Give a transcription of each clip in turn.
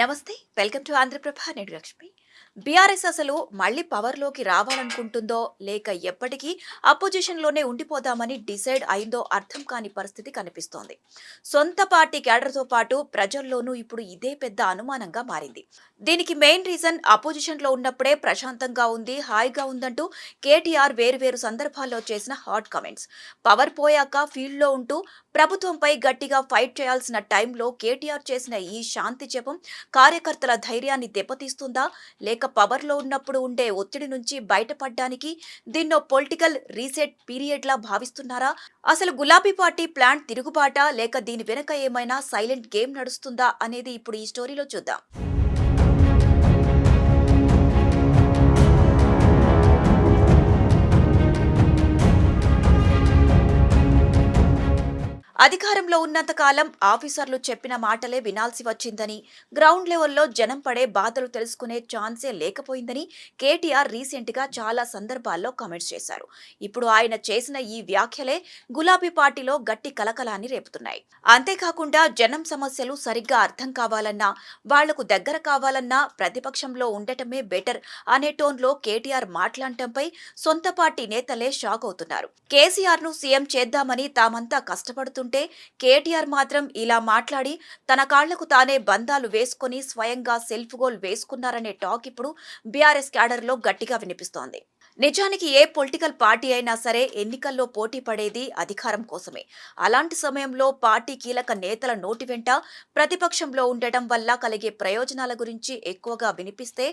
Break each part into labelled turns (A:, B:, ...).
A: నమస్తే, welcome to Andhraprabha. నేను Lakshmi. BRS అసలు మళ్లీ పవర్లోకి రావాలనుకుంటుందో లేక ఎప్పటికీ అపోజిషన్లోనే ఉండిపోదామని డిసైడ్ అయిందో అర్థం కాని పరిస్థితి కనిపిస్తోంది. సొంత పార్టీ క్యాడర్తో పాటు ప్రజల్లోనూ ఇప్పుడు ఇదే పెద్ద అనుమానంగా మారింది. దీనికి మెయిన్ రీజన్ అపోజిషన్లో ఉన్నప్పుడే ప్రశాంతంగా ఉంది, హాయిగా ఉందంటూ కేటీఆర్ వేర్వేరు సందర్భాల్లో చేసిన హాట్ కామెంట్స్. పవర్ పోయాక ఫీల్డ్లో ఉంటూ ప్రభుత్వంపై గట్టిగా ఫైట్ చేయాల్సిన టైంలో కేటీఆర్ చేసిన ఈ శాంతి జపం కార్యకర్తల ధైర్యాన్ని దెబ్బతీస్తుందా లేక పవర్లో ఉన్నప్పుడు ఉండే ఒత్తిడి నుంచి బయటపడ్డానికి దీన్నో పొలిటికల్ రీసెట్ పీరియడ్ లా భావిస్తున్నారా? అసలు గులాబీ పార్టీ ప్లాన్ తిరుగుబాటా లేక దీని వెనుక ఏమైనా సైలెంట్ గేమ్ నడుస్తుందా అనేది ఇప్పుడు ఈ స్టోరీలో చూద్దాం. అధికారంలో ఉన్నంతకాలం ఆఫీసర్లు చెప్పిన మాటలే వినాల్సి వచ్చిందని, గ్రౌండ్ లెవెల్లో జనం పడే బాధలు తెలుసుకునే ఛాన్సే లేకపోయిందని కేటీఆర్ రీసెంట్ గా చాలా సందర్భాల్లో కామెంట్స్ చేశారు. ఇప్పుడు ఆయన చేసిన ఈ వ్యాఖ్యలే గులాబీ పార్టీలో గట్టి కలకలాన్ని రేపుతున్నాయి. అంతేకాకుండా జనం సమస్యలు సరిగ్గా అర్థం కావాలన్నా, వాళ్లకు దగ్గర కావాలన్నా ప్రతిపక్షంలో ఉండటమే బెటర్ అనే టోన్లో కేటీఆర్ మాట్లాడటంపై సొంత పార్టీ నేతలే షాక్ అవుతున్నారు. కేసీఆర్ ను సీఎం చేద్దామని తామంతా కష్టపడుతుంటే కేటీఆర్ మాత్రం ఇలా మాట్లాడి తన కాళ్లకు తానే బంధాలు వేసుకుని స్వయంగా సెల్ఫ్ గోల్ వేసుకున్నారనే టాక్ ఇప్పుడు బీఆర్ఎస్ క్యాడర్ లో గట్టిగా వినిపిస్తోంది. నిజానికి ఏ పొలిటికల్ పార్టీ అయినా సరే ఎన్నికల్లో పోటీ పడేది అధికారం కోసమే. అలాంటి సమయంలో పార్టీ కీలక నేతల నోటి వెంట ప్రతిపక్షంలో ఉండటం వల్ల కలిగే ప్రయోజనాల గురించి ఎక్కువగా వినిపిస్తే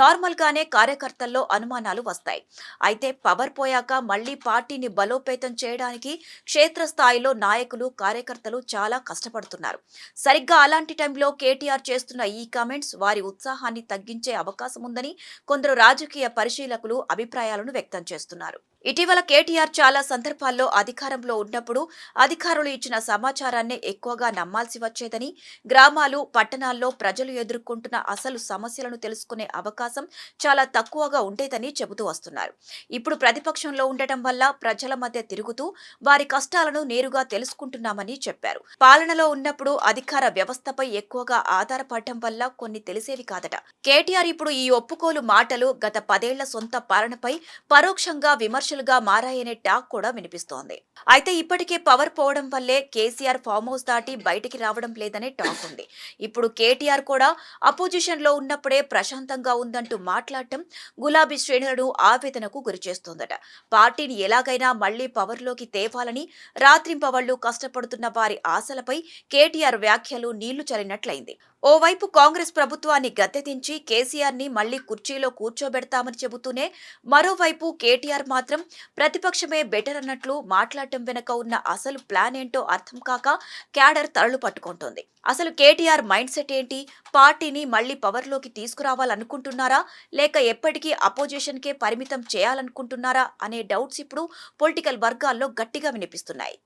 A: నార్మల్ గానే కార్యకర్తల్లో అనుమానాలు వస్తాయి. అయితే పవర్ పోయాక మళ్లీ పార్టీని బలోపేతం చేయడానికి క్షేత్రస్థాయిలో నాయకులు, కార్యకర్తలు చాలా కష్టపడుతున్నారు. సరిగ్గా అలాంటి టైంలో కేటీఆర్ చేస్తున్న ఈ కామెంట్స్ వారి ఉత్సాహాన్ని తగ్గించే అవకాశం ఉందని కొందరు రాజకీయ పరిశీలకులు అభిప్రాయాలను వ్యక్తం చేస్తున్నారు. ఇటీవల కేటీఆర్ చాలా సందర్భాల్లో అధికారంలో ఉన్నప్పుడు అధికారులు ఇచ్చిన సమాచారాన్ని ఎక్కువగా నమ్మాల్సి వచ్చేదని, గ్రామాలు, పట్టణాల్లో ప్రజలు ఎదుర్కొంటున్న అసలు సమస్యలను తెలుసుకునే అవకాశం చాలా తక్కువగా ఉండేదని చెబుతూ వస్తున్నారు. ఇప్పుడు ప్రతిపక్షంలో ఉండటం వల్ల ప్రజల మధ్య తిరుగుతూ వారి కష్టాలను నేరుగా తెలుసుకుంటున్నామని చెప్పారు. పాలనలో ఉన్నప్పుడు అధికార వ్యవస్థపై ఎక్కువగా ఆధారపడటం వల్ల కొన్ని తెలిసేవి కాదట. కేటీఆర్ ఇప్పుడు ఈ ఒప్పుకోలు మాటలు గత 10 ఏళ్ల సొంత పాలనపై పరోక్షంగా విమర్శలుగా మారాయనే టాక్ కూడా వినిపిస్తోంది. అయితే ఇప్పటికే పవర్ పోవడం వల్లే కేసీఆర్ ఫామ్ హౌస్ దాటి బయటికి రావడం లేదనే టాక్ ఉంది. ఇప్పుడు కేటీఆర్ కూడా అపోజిషన్ లో ఉన్నప్పుడే ప్రశాంతంగా ఉందంటూ మాట్లాడటం గులాబీ శ్రేణులను ఆవేదనకు గురిచేస్తోందట. పార్టీని ఎలాగైనా మళ్లీ పవర్లోకి తేవాలని రాత్రింపవళ్లు కష్టపడుతున్న వారి ఆశలపై కేటీఆర్ వ్యాఖ్యలు నీళ్లు చల్లినట్లయింది. ఓవైపు కాంగ్రెస్ ప్రభుత్వాన్ని గద్దెదించి కేసీఆర్ ని మళ్లీ కుర్చీలో కూర్చోబెడతామని చెబుతూనే మరోవైపు కేటీఆర్ మాత్రం ప్రతిపక్షమే బెటర్ అన్నట్లు మాట్లాడటం వెనక ఉన్న అసలు ప్లాన్ ఏంటో అర్థం కాక క్యాడర్ తలలు పట్టుకుంటోంది. అసలు కేటీఆర్ మైండ్ సెట్ ఏంటి? పార్టీని మళ్లీ పవర్లోకి తీసుకురావాలనుకుంటున్నారా లేక ఎప్పటికీ అపోజిషన్ కే పరిమితం చేయాలనుకుంటున్నారా అనే డౌట్స్ ఇప్పుడు పొలిటికల్ వర్గాల్లో గట్టిగా వినిపిస్తున్నాయి.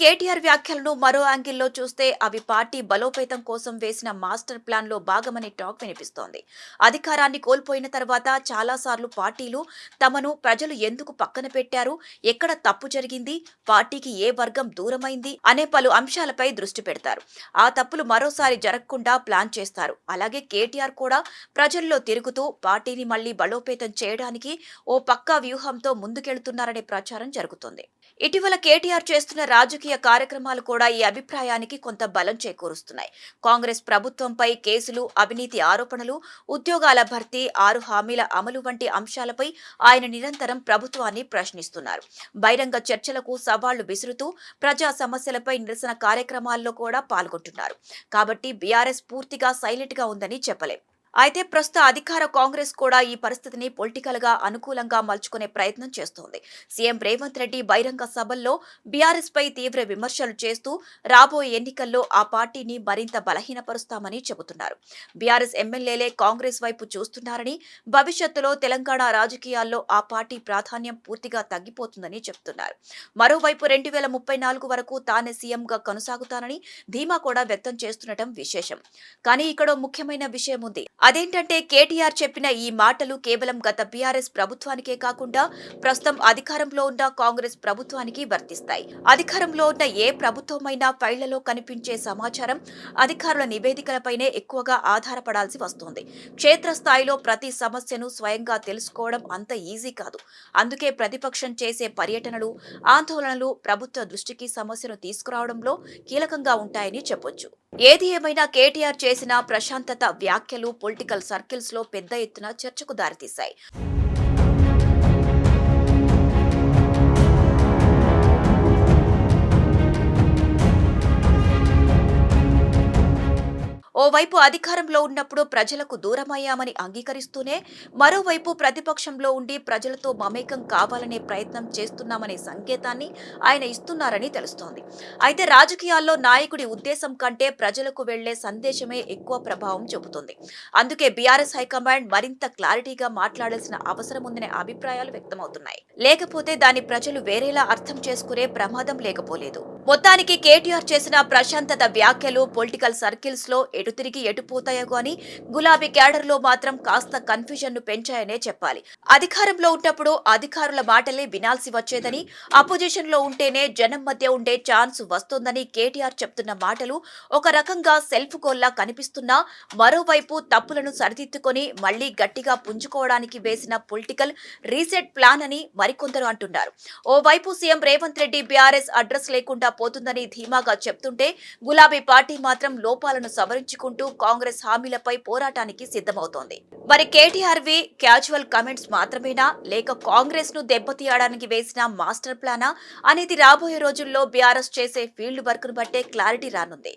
A: కేటీఆర్ వ్యాఖ్యలను మరో యాంగిల్లో చూస్తే అవి పార్టీ బలోపేతం కోసం వేసిన మాస్టర్ ప్లాన్ లో భాగమనే టాక్ వినిపిస్తోంది. అధికారాన్ని కోల్పోయిన తర్వాత చాలాసార్లు పార్టీలు తమను ప్రజలు ఎందుకు పక్కన పెట్టారు, ఎక్కడ తప్పు జరిగింది, పార్టీకి ఏ వర్గం దూరమైంది అనే పలు అంశాలపై దృష్టి పెడతారు. ఆ తప్పులు మరోసారి జరగకుండా ప్లాన్ చేస్తారు. అలాగే కేటీఆర్ కూడా ప్రజల్లో తిరుగుతూ పార్టీని మళ్లీ బలోపేతం చేయడానికి ఓ పక్కా వ్యూహంతో ముందుకెళ్తున్నారనే ప్రచారం జరుగుతోంది. ఇటీవల కేటీఆర్ చేస్తున్న రాజకీయ కార్యక్రమాలు కూడా ఈ అభిప్రాయానికి కొంత బలం చేకూరుస్తున్నాయి. కాంగ్రెస్ ప్రభుత్వంపై కేసులు, అవినీతి ఆరోపణలు, ఉద్యోగాల భర్తీ, 6 హామీల అమలు వంటి అంశాలపై ఆయన నిరంతరం ప్రభుత్వాన్ని ప్రశ్నిస్తున్నారు. బహిరంగ చర్చలకు సవాళ్లు విసురుతూ ప్రజా సమస్యలపై నిరసన కార్యక్రమాల్లో కూడా పాల్గొంటున్నారు. కాబట్టి బీఆర్ఎస్ పూర్తిగా సైలెంట్ గా ఉందని చెప్పలేం. అయితే ప్రస్తుత అధికార కాంగ్రెస్ కూడా ఈ పరిస్థితిని పొలిటికల్ గా అనుకూలంగా మలుచుకునే ప్రయత్నం చేస్తోంది. సీఎం రేవంత్ రెడ్డి బహిరంగ సభల్లో బీఆర్ఎస్ పై తీవ్ర విమర్శలు చేస్తూ రాబోయే ఎన్నికల్లో ఆ పార్టీని మరింత బలహీనపరుస్తామని చెబుతున్నారు. బీఆర్ఎస్ ఎమ్మెల్యేలే కాంగ్రెస్ వైపు చూస్తున్నారని, భవిష్యత్తులో తెలంగాణ రాజకీయాల్లో ఆ పార్టీ ప్రాధాన్యం పూర్తిగా తగ్గిపోతుందని చెబుతున్నారు. మరోవైపు 2034 వరకు తానే సీఎంగా కొనసాగుతానని ధీమా కూడా వ్యక్తం చేస్తుండటం విశేషం. కానీ ఇక్కడ ముఖ్యమైన విషయం ఉంది. అదేంటంటే కేటీఆర్ చెప్పిన ఈ మాటలు కేవలం గత బీఆర్ఎస్ ప్రభుత్వానికే కాకుండా ప్రస్తుతం అధికారంలో ఉన్న కాంగ్రెస్ ప్రభుత్వానికి వర్తిస్తాయి. అధికారంలో ఉన్న ఏ ప్రభుత్వమైనా ఫైళ్లలో కనిపించే సమాచారం, అధికారుల నివేదికలపైనే ఎక్కువగా ఆధారపడాల్సి వస్తోంది. క్షేత్రస్థాయిలో ప్రతి సమస్యను స్వయంగా తెలుసుకోవడం అంత ఈజీ కాదు. అందుకే ప్రతిపక్షం చేసే పర్యటనలు, ఆందోళనలు ప్రభుత్వ దృష్టికి సమస్యను తీసుకురావడంలో కీలకంగా ఉంటాయని చెప్పొచ్చు. ఏది ఏమైనా కేటీఆర్ చేసిన ప్రశాంతత వ్యాఖ్యలు పొలిటికల్ సర్కిల్స్ లో పెద్ద ఎత్తున చర్చకు దారితీశాయి. ఓవైపు అధికారంలో ఉన్నప్పుడు ప్రజలకు దూరమయ్యామని అంగీకరిస్తూనే, మరోవైపు ప్రతిపక్షంలో ఉండి ప్రజలతో మమేకం కావాలనే ప్రయత్నం చేస్తున్నామనే సంకేతాన్ని ఆయన ఇస్తున్నారని తెలుస్తోంది. అయితే రాజకీయాల్లో నాయకుడి ఉద్దేశం కంటే ప్రజలకు వెళ్లే సందేశమే ఎక్కువ ప్రభావం చూపుతుంది. అందుకే బీఆర్ఎస్ హైకమాండ్ మరింత క్లారిటీగా మాట్లాడాల్సిన అవసరం ఉందనే అభిప్రాయాలు వ్యక్తమవుతున్నాయి. లేకపోతే దాన్ని ప్రజలు వేరేలా అర్థం చేసుకునే ప్రమాదం లేకపోలేదు. మొత్తానికి కేటీఆర్ చేసిన ప్రశాంతత వ్యాఖ్యలు పొలిటికల్ సర్కిల్స్ లో ఎటు తిరిగి ఎటు పోతాయో గాని గులాబీ క్యాడర్ లో మాత్రం కాస్త కన్ఫ్యూజన్ ను పెంచాయనే చెప్పాలి. అధికారంలో ఉన్నప్పుడు అధికారుల మాటలే వినాల్సి వచ్చేదని, అపోజిషన్ లో ఉంటేనే జనం మధ్య ఉండే ఛాన్స్ వస్తోందని కేటీఆర్ చెప్తున్న మాటలు ఒక రకంగా సెల్ఫ్ గోల్లా కనిపిస్తున్నా, మరోవైపు తప్పులను సరిదిద్దుకొని మళ్లీ గట్టిగా పుంజుకోవడానికి వేసిన పొలిటికల్ రీసెట్ ప్లాన్ అని మరికొందరు అంటున్నారు. ఓవైపు CM Revanth Reddy BRS address లేకుండా పోతుందని ధీమాగా చెప్తుంటే, గులాబీ పార్టీ మాత్రం లోపాలను సవరించుకుంటూ కాంగ్రెస్ హామీలపై పోరాటానికి సిద్ధమవుతోంది. మరి కేటీఆర్ వి క్యాజువల్ కమెంట్స్ మాత్రమేనా, లేక కాంగ్రెస్ ను దెబ్బతీయడానికి వేసిన మాస్టర్ ప్లానా అనేది రాబోయే రోజుల్లో బీఆర్ఎస్ చేసే ఫీల్డ్ వర్క్ ను బట్టే క్లారిటీ రానుంది.